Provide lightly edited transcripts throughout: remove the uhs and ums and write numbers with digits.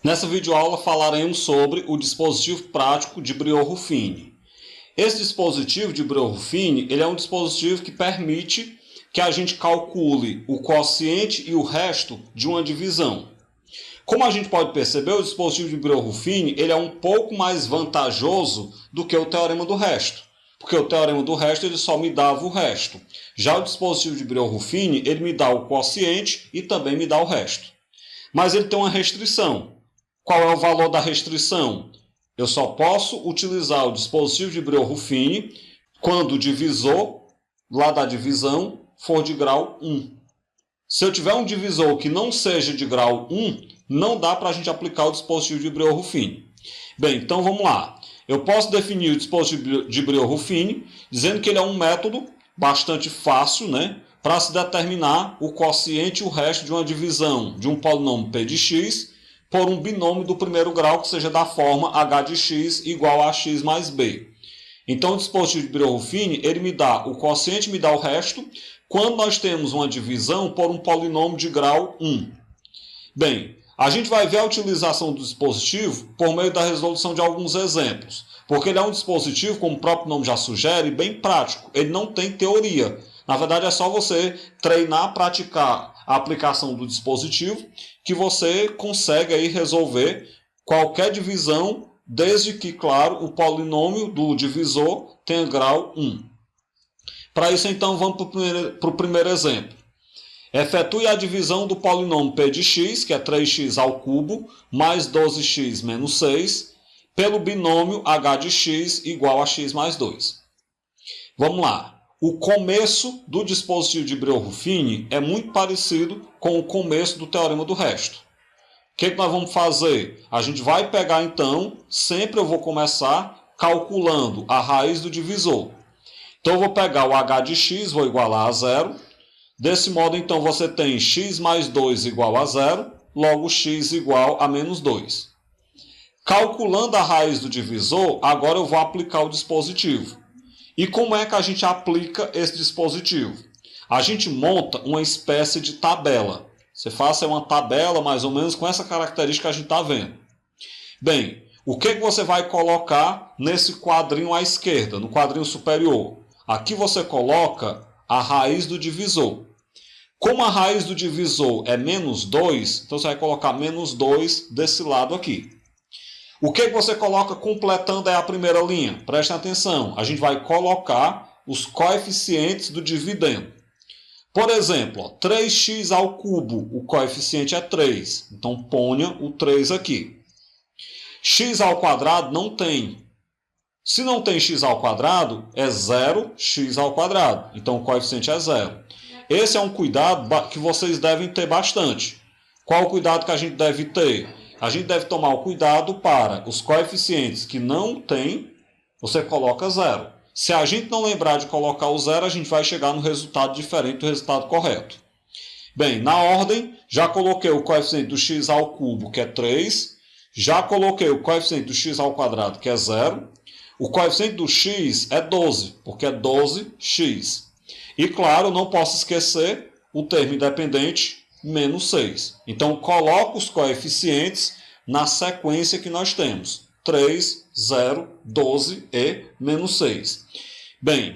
Nessa videoaula falaremos sobre o dispositivo prático de Brio-Ruffini. Esse dispositivo de Brio-Ruffini ele é um dispositivo que permite que a gente calcule o quociente e o resto de uma divisão. Como a gente pode perceber, o dispositivo de Brio-Ruffini ele é um pouco mais vantajoso do que o teorema do resto. Porque o teorema do resto ele só me dava o resto. Já o dispositivo de Brio-Ruffini ele me dá o quociente e também me dá o resto. Mas ele tem uma restrição. Qual é o valor da restrição? Eu só posso utilizar o dispositivo de Brio-Ruffini quando o divisor lá da divisão for de grau 1. Se eu tiver um divisor que não seja de grau 1, não dá para a gente aplicar o dispositivo de Brio-Ruffini. Bem, então vamos lá. Eu posso definir o dispositivo de Brio-Ruffini dizendo que ele é um método bastante fácil, para se determinar o quociente e o resto de uma divisão de um polinômio p de x por um binômio do primeiro grau que seja da forma h de x igual a x mais b. Então o dispositivo de Brio-Ruffini ele me dá o quociente e me dá o resto quando nós temos uma divisão por um polinômio de grau 1. Bem, a gente vai ver a utilização do dispositivo por meio da resolução de alguns exemplos, porque ele é um dispositivo, como o próprio nome já sugere, bem prático. Ele não tem teoria. Na verdade, é só você treinar, praticar a aplicação do dispositivo que você consegue aí resolver qualquer divisão, desde que, claro, o polinômio do divisor tenha grau 1. Para isso, então, vamos para o primeiro exemplo. Efetue a divisão do polinômio p de x, que é 3x ao cubo, mais 12x menos 6, pelo binômio h de x igual a x mais 2. Vamos lá. O começo do dispositivo de Brio-Ruffini é muito parecido com o começo do teorema do resto. O que nós vamos fazer? A gente vai pegar, então, sempre eu vou começar calculando a raiz do divisor. Então, eu vou pegar o h de x, vou igualar a 0. Desse modo, então, você tem x mais 2 igual a 0, logo x igual a menos 2. Calculando a raiz do divisor, agora eu vou aplicar o dispositivo. E como é que a gente aplica esse dispositivo? A gente monta uma espécie de tabela. Você faz uma tabela mais ou menos com essa característica que a gente está vendo. Bem, o que você vai colocar nesse quadrinho à esquerda, no quadrinho superior? Aqui você coloca a raiz do divisor. Como a raiz do divisor é menos 2, então você vai colocar menos 2 desse lado aqui. O que você coloca completando a primeira linha? Prestem atenção, a gente vai colocar os coeficientes do dividendo. Por exemplo, 3x ao cubo, o coeficiente é 3, então ponha o 3 aqui. X ao quadrado não tem. Se não tem x ao quadrado, é 0x ao quadrado, então o coeficiente é 0. Esse é um cuidado que vocês devem ter bastante. Qual o cuidado que a gente deve ter? A gente deve tomar o cuidado para os coeficientes que não tem, você coloca 0. Se a gente não lembrar de colocar o 0, a gente vai chegar no resultado diferente do resultado correto. Bem, na ordem, já coloquei o coeficiente do x ao cubo, que é 3. Já coloquei o coeficiente do x ao quadrado, que é 0. O coeficiente do x é 12, porque é 12x. E, claro, não posso esquecer o termo independente, menos 6. Então, coloco os coeficientes na sequência que nós temos. 3, 0, 12 e menos 6. Bem,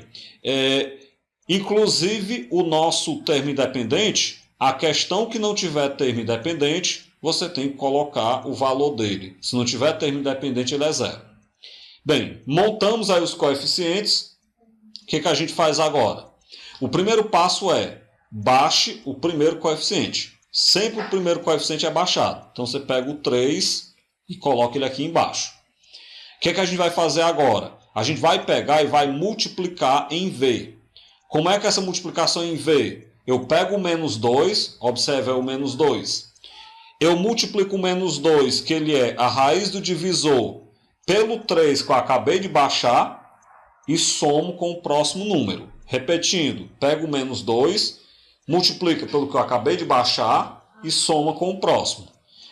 inclusive o nosso termo independente, a questão que não tiver termo independente, você tem que colocar o valor dele. Se não tiver termo independente, ele é 0. Bem, montamos aí os coeficientes. O que a gente faz agora? O primeiro passo é baixe o primeiro coeficiente. Sempre o primeiro coeficiente é baixado. Então você pega o 3 e coloca ele aqui embaixo. O que a gente vai fazer agora? A gente vai pegar e vai multiplicar em V. Como é que é essa multiplicação em V? Eu pego o menos 2, observe o menos 2. Eu multiplico o menos 2, que ele é a raiz do divisor, pelo 3 que eu acabei de baixar e somo com o próximo número. Repetindo, pego o menos 2, multiplica pelo que eu acabei de baixar e soma com o próximo.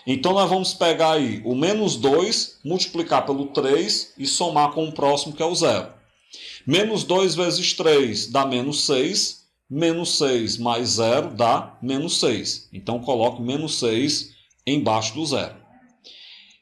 Então, nós vamos pegar aí o menos 2, multiplicar pelo 3 e somar com o próximo, que é o 0. Menos 2 vezes 3 dá menos 6. Menos 6 mais 0 dá menos 6. Então, coloque menos 6 embaixo do 0.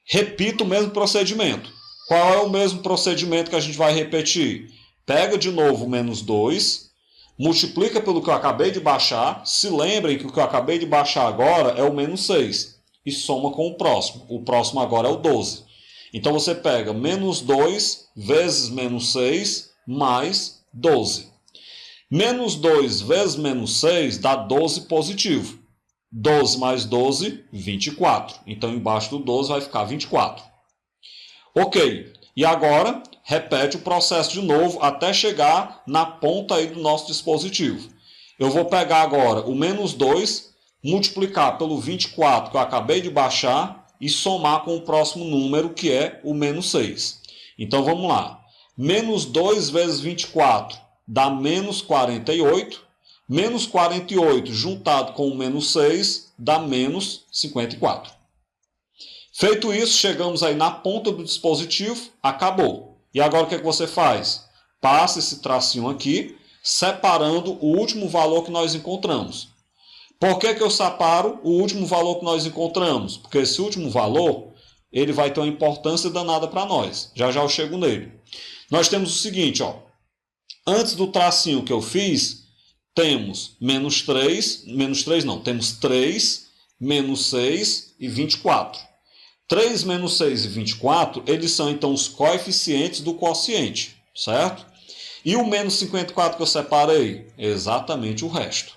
Repita o mesmo procedimento. Qual é o mesmo procedimento que a gente vai repetir? Pega de novo o menos 2, multiplica pelo que eu acabei de baixar. Se lembrem que o que eu acabei de baixar agora é o menos 6. E soma com o próximo. O próximo agora é o 12. Então você pega menos 2 vezes menos 6 mais 12. Menos 2 vezes menos 6 dá 12 positivo. 12 mais 12, 24. Então embaixo do 12 vai ficar 24. Ok. E agora repete o processo de novo até chegar na ponta aí do nosso dispositivo. Eu vou pegar agora o menos 2, multiplicar pelo 24 que eu acabei de baixar e somar com o próximo número, que é o menos 6. Então vamos lá. Menos 2 vezes 24 dá menos 48. Menos 48 juntado com o menos 6 dá menos 54. Feito isso, chegamos aí na ponta do dispositivo, acabou. E agora o que é que você faz? Passa esse tracinho aqui, separando o último valor que nós encontramos. Por que eu separo o último valor que nós encontramos? Porque esse último valor ele vai ter uma importância danada para nós. Já já eu chego nele. Nós temos o seguinte, ó. Antes do tracinho que eu fiz, temos menos 3, temos 3, menos 6 e 24. 3 menos 6 e 24, eles são então os coeficientes do quociente, certo? E o menos 54 que eu separei? Exatamente o resto.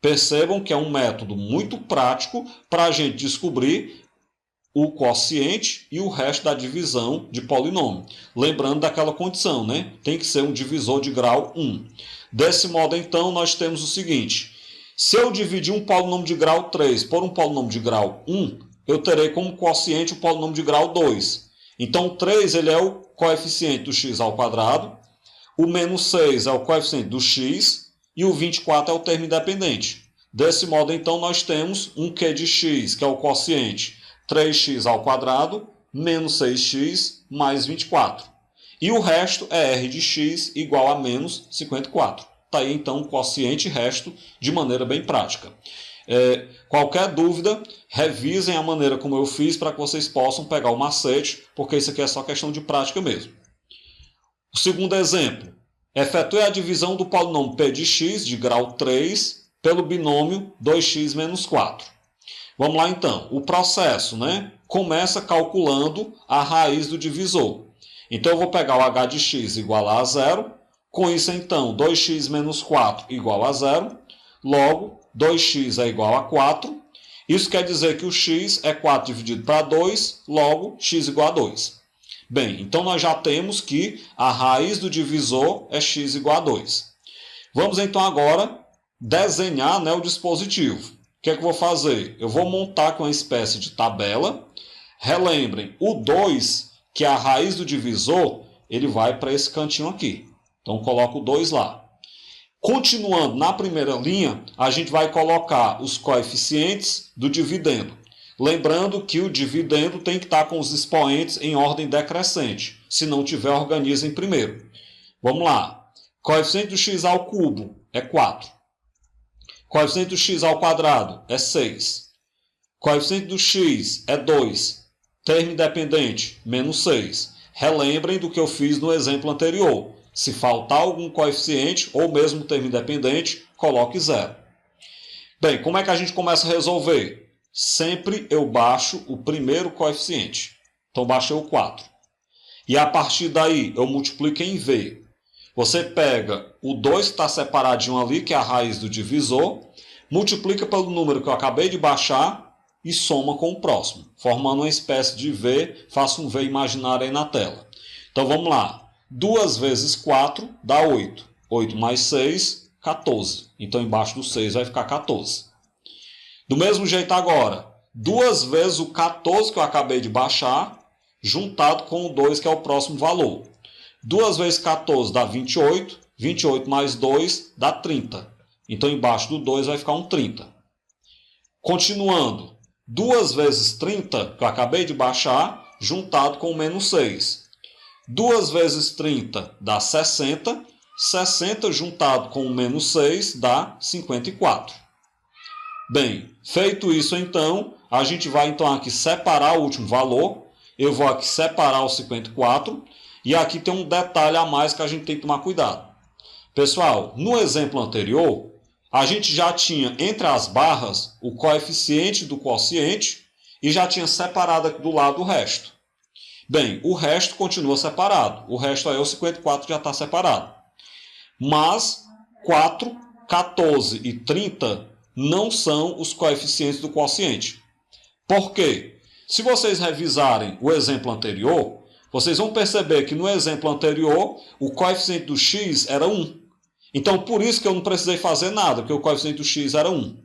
Percebam que é um método muito prático para a gente descobrir o quociente e o resto da divisão de polinômio. Lembrando daquela condição, né? Tem que ser um divisor de grau 1. Desse modo, então, nós temos o seguinte. Se eu dividir um polinômio de grau 3 por um polinômio de grau 1, eu terei como quociente o polinômio de grau 2. Então, o 3 ele é o coeficiente do x ao quadrado, o menos 6 é o coeficiente do x e o 24 é o termo independente. Desse modo, então, nós temos um q de x, que é o quociente 3x ao quadrado, menos 6x, mais 24. E o resto é r de x igual a menos 54. Está aí, então, o quociente e resto de maneira bem prática. Qualquer dúvida, revisem a maneira como eu fiz para que vocês possam pegar o macete, porque isso aqui é só questão de prática mesmo. O segundo exemplo. Efetue a divisão do polinômio p de x, de grau 3, pelo binômio 2x menos 4. Vamos lá então. O processo, né? Começa calculando a raiz do divisor. Então eu vou pegar o h de x igual a 0. Com isso então 2x menos 4 igual a 0. Logo 2x é igual a 4. Isso quer dizer que o x é 4 dividido para 2. Logo x igual a 2. Bem, então nós já temos que a raiz do divisor é x igual a 2. Vamos então agora desenhar, né, o dispositivo. O que é que eu vou fazer? Eu vou montar com uma espécie de tabela. Relembrem, o 2, que é a raiz do divisor, ele vai para esse cantinho aqui. Então, coloco o 2 lá. Continuando na primeira linha, a gente vai colocar os coeficientes do dividendo. Lembrando que o dividendo tem que estar com os expoentes em ordem decrescente. Se não tiver, organizem primeiro. Vamos lá. Coeficiente do x ao cubo é 4. Coeficiente do x ao quadrado é 6. Coeficiente do x é 2. Termo independente, menos 6. Relembrem do que eu fiz no exemplo anterior. Se faltar algum coeficiente ou mesmo termo independente, coloque 0. Bem, como é que a gente começa a resolver? Sempre eu baixo o primeiro coeficiente. Então, baixei o 4. E a partir daí, eu multiplico em v. Você pega o 2 que está separadinho ali, que é a raiz do divisor, multiplica pelo número que eu acabei de baixar e soma com o próximo, formando uma espécie de v. Faça um v imaginário aí na tela. Então, vamos lá. 2 vezes 4 dá 8. 8 mais 6, 14. Então, embaixo do 6 vai ficar 14. Do mesmo jeito agora, 2 vezes o 14 que eu acabei de baixar, juntado com o 2 que é o próximo valor. 2 vezes 14 dá 28, 28 mais 2 dá 30. Então embaixo do 2 vai ficar um 30. Continuando, 2 vezes 30 que eu acabei de baixar, juntado com o menos 6. 2 vezes 30 dá 60, 60 juntado com o menos 6 dá 54. Bem, feito isso então, a gente vai então aqui separar o último valor. eu vou aqui separar o 54 e aqui tem um detalhe a mais que a gente tem que tomar cuidado. Pessoal, no exemplo anterior, a gente já tinha entre as barras o coeficiente do quociente e já tinha separado aqui do lado o resto. Bem, o resto continua separado. O resto aí, o 54 já está separado. Mas 4, 14 e 30 não são os coeficientes do quociente. Por quê? Se vocês revisarem o exemplo anterior, vocês vão perceber que no exemplo anterior o coeficiente do x era 1. Então, por isso que eu não precisei fazer nada, porque o coeficiente do x era 1.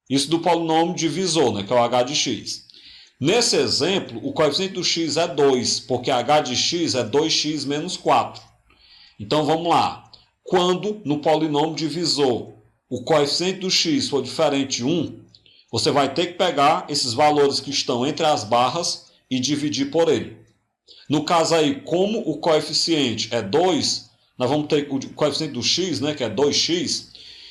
Isso do polinômio divisor, né, que é o h de x. Nesse exemplo, o coeficiente do x é 2, porque h de x é 2x menos 4. Então, vamos lá. Quando no polinômio divisor o coeficiente do x for diferente de 1, você vai ter que pegar esses valores que estão entre as barras e dividir por ele. No caso aí, como o coeficiente é 2, nós vamos ter o coeficiente do x, né, que é 2x,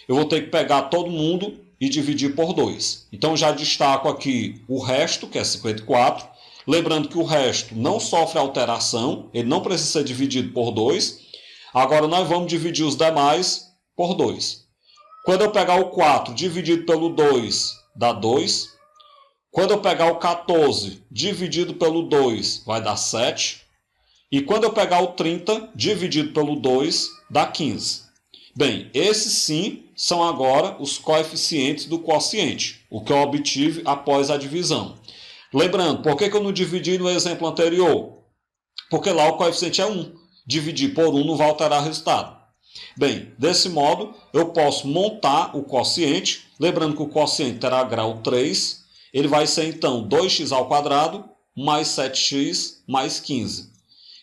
eu vou ter que pegar todo mundo e dividir por 2. Então já destaco aqui o resto, que é 54. Lembrando que o resto não sofre alteração, ele não precisa ser dividido por 2. Agora nós vamos dividir os demais por 2. Quando eu pegar o 4 dividido pelo 2, dá 2. Quando eu pegar o 14 dividido pelo 2, vai dar 7. E quando eu pegar o 30 dividido pelo 2, dá 15. Bem, esses sim são agora os coeficientes do quociente, o que eu obtive após a divisão. Lembrando, por que eu não dividi no exemplo anterior? Porque lá o coeficiente é 1. Dividir por 1 não vai alterar o resultado. Bem, desse modo, eu posso montar o quociente. Lembrando que o quociente terá grau 3. Ele vai ser, então, 2x² mais 7x mais 15.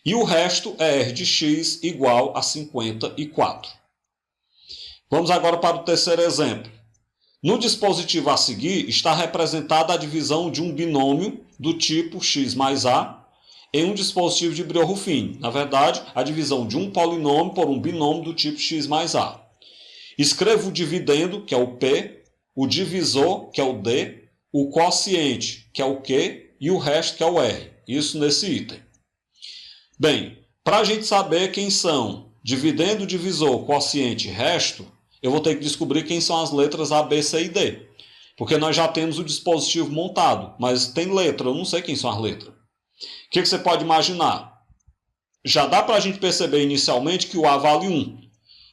E o resto é r de x igual a 54. Vamos agora para o terceiro exemplo. No dispositivo a seguir está representada a divisão de um binômio do tipo x mais a em um dispositivo de Brillouin. Na verdade, a divisão de um polinômio por um binômio do tipo x mais a. Escrevo o dividendo, que é o p, o divisor, que é o d, o quociente, que é o q, e o resto, que é o r. Isso nesse item. Bem, para a gente saber quem são dividendo, divisor, quociente e resto, eu vou ter que descobrir quem são as letras A, B, C e D. Porque nós já temos o dispositivo montado, mas tem letra, eu não sei quem são as letras. O que você pode imaginar? Já dá para a gente perceber inicialmente que o A vale 1.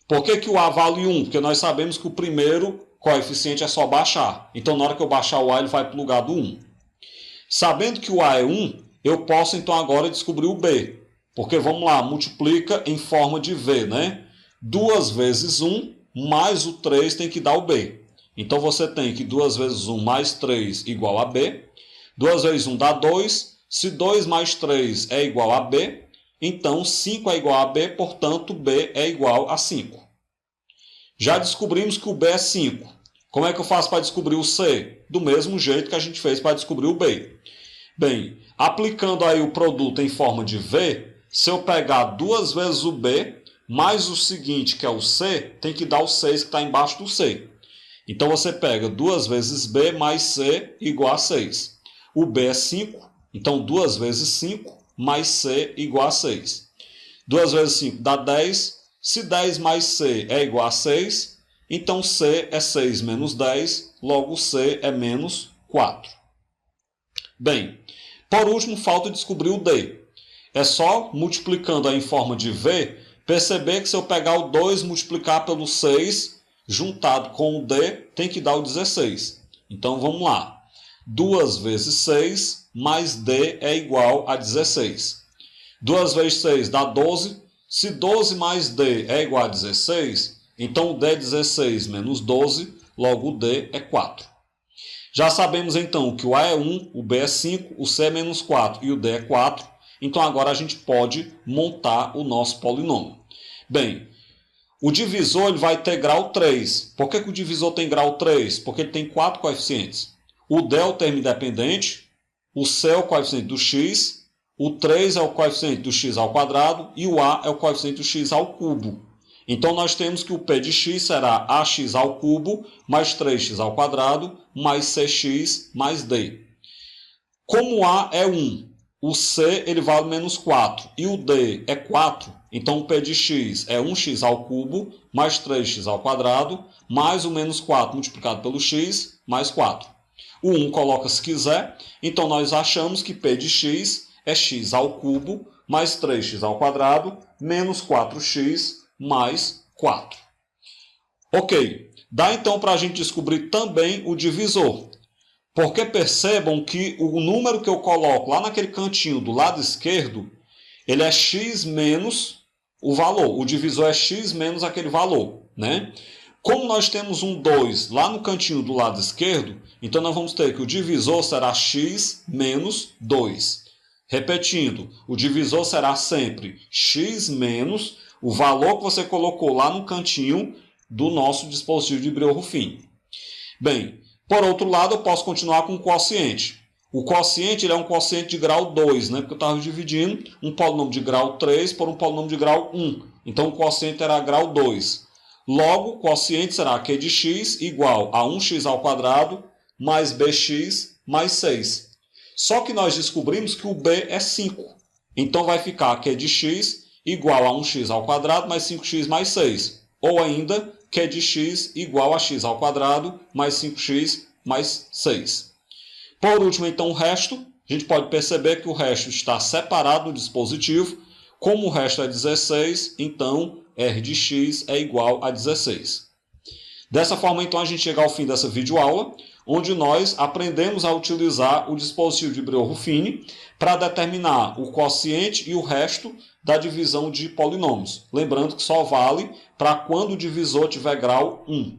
Por que o A vale 1? Porque nós sabemos que o primeiro coeficiente é só baixar. Então, na hora que eu baixar o A, ele vai para o lugar do 1. Sabendo que o A é 1, eu posso então agora descobrir o B. Porque, vamos lá, multiplica em forma de V, né? 2 vezes 1 mais o 3 tem que dar o B. Então, você tem que 2 vezes 1 mais 3 igual a B. 2 vezes 1 dá 2. Se 2 mais 3 é igual a B, então 5 é igual a B, portanto, B é igual a 5. Já descobrimos que o B é 5. Como é que eu faço para descobrir o C? Do mesmo jeito que a gente fez para descobrir o B. Bem, aplicando aí o produto em forma de V, se eu pegar 2 vezes o B, mais o seguinte, que é o C, tem que dar o 6 que está embaixo do C. Então, você pega 2 vezes B mais C igual a 6. O B é 5, então 2 vezes 5 mais C igual a 6. 2 vezes 5 dá 10. Se 10 mais C é igual a 6, então C é 6 menos 10, logo C é menos 4. Bem, por último, falta descobrir o D. É só multiplicando aí em forma de V, perceber que se eu pegar o 2 e multiplicar pelo 6, juntado com o D, tem que dar o 16. Então, vamos lá. 2 vezes 6 mais D é igual a 16. 2 vezes 6 dá 12. Se 12 mais D é igual a 16, então o D é 16 menos 12, logo o D é 4. Já sabemos então que o A é 1, o B é 5, o C é menos 4 e o D é 4. Então agora a gente pode montar o nosso polinômio. Bem, o divisor ele vai ter grau 3. Por que o divisor tem grau 3? Porque ele tem 4 coeficientes. O D é o termo independente, o C é o coeficiente do x, o 3 é o coeficiente do x ao quadrado e o A é o coeficiente do x ao cubo. Então, nós temos que o P de x será ax ao cubo mais 3x ao quadrado mais cx mais d. Como A é 1 o C ele vale menos 4 e o D é 4, então o P de x é 1x ao cubo mais 3x ao quadrado mais o menos 4 multiplicado pelo x mais 4. O 1 coloca se quiser, então nós achamos que P de x é x ao cubo mais 3x ao quadrado menos 4x mais 4. Ok, dá então para a gente descobrir também o divisor. Porque percebam que o número que eu coloco lá naquele cantinho do lado esquerdo, ele é x menos o valor. O divisor é x menos aquele valor, né? Como nós temos um 2 lá no cantinho do lado esquerdo, então nós vamos ter que o divisor será x menos 2. Repetindo, o divisor será sempre x menos o valor que você colocou lá no cantinho do nosso dispositivo de Brio-Ruffini. Bem, por outro lado, eu posso continuar com o quociente. O quociente ele é um quociente de grau 2, né? Porque eu estava dividindo um polinômio de grau 3 por um polinômio de grau 1. Então, o quociente terá grau 2. Logo, o quociente será q de x igual a 1x ao quadrado mais bx mais 6. Só que nós descobrimos que o b é 5. Então, vai ficar q de x igual a 1x ao quadrado mais 5x mais 6. Ou ainda, q de x igual a x ao quadrado mais 5x mais 6. Por último, então, o resto. A gente pode perceber que o resto está separado no dispositivo. Como o resto é 16, então r de x é igual a 16. Dessa forma, então, a gente chega ao fim dessa videoaula, onde nós aprendemos a utilizar o dispositivo de Brio-Ruffini para determinar o quociente e o resto da divisão de polinômios. Lembrando que só vale para quando o divisor tiver grau 1.